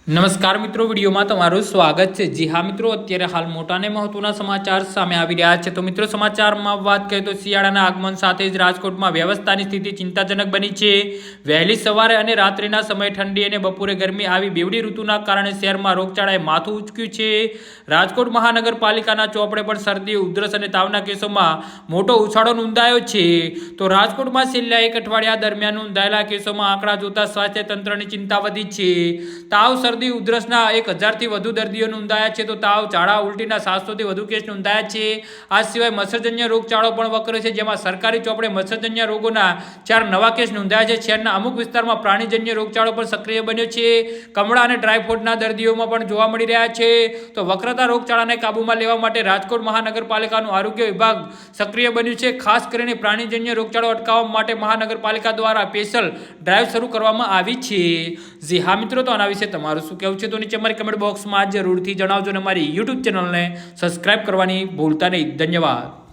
નમસ્કાર મિત્રો, વિડીયોમાં તમારું સ્વાગત છે। જી હા મિત્રો, અત્યારે હાલ મોટા અને મહત્વના સમાચાર સામે આવી રહ્યા છે। તો મિત્રો, સમાચારમાં વાત કરીએ તો શિયાળાના આગમન સાથે જ રાજકોટમાં વ્યવસ્થાની સ્થિતિ ચિંતાજનક બની છે। વહેલી સવારે અને રાત્રિના સમયે ઠંડી અને બપોરે ગરમી આવી બેવડી ઋતુના કારણે શહેરમાં રોગચાળાએ માથું ઉંચક્યું છે। રાજકોટ મહાનગરપાલિકાના ચોપડે પણ શરદી, ઉધરસ અને તાવના કેસોમાં મોટો ઉછાળો નોંધાયો છે। તો રાજકોટમાં છેલ્લા એક અઠવાડિયા દરમિયાન નોંધાયેલા કેસોમાં આંકડા જોતા સ્વાસ્થ્ય તંત્રની ચિંતા વધી છે। તાવ, શરદી, ઉધરસના 1000થી વધુ દર્દીઓ નોંધાયા છે। તો તાવ, ઝાડા, ઉલટીના 700થી વધુ કેસ નોંધાયા છે। આ સિવાય મચ્છરજન્ય રોગચાળો પણ વકરે છે, જેમાં સરકારી ચોપડે મચ્છરજન્ય રોગોના 4 નવા કેસ નોંધાયા છે। શહેરના અમુક વિસ્તારમાં પ્રાણીજન્ય રોગચાળો પણ સક્રિય બન્યો છે। કમળા અને ટાઇફોઇડના દર્દીઓમાં પણ જોવા મળી રહ્યા છે। તો વકરતા રોગચાળાને કાબૂમાં લેવા માટે રાજકોટ મહાનગરપાલિકાનું આરોગ્ય વિભાગ સક્રિય બન્યું છે। ખાસ કરીને પ્રાણીજન્ય રોગચાળો અટકાવવા માટે મહાનગરપાલિકા દ્વારા સ્પેશિયલ ડ્રાઈવ શરૂ કરવામાં આવી છે। જી હા મિત્રો, તો આના વિશે તમારું શું કહેવું છે તો નીચે અમારી કમેન્ટ બોક્સમાં જરૂરથી જણાવજો અને અમારી યુટ્યુબ ચેનલને સબસ્ક્રાઇબ કરવાની ભૂલતા નહીં। ધન્યવાદ।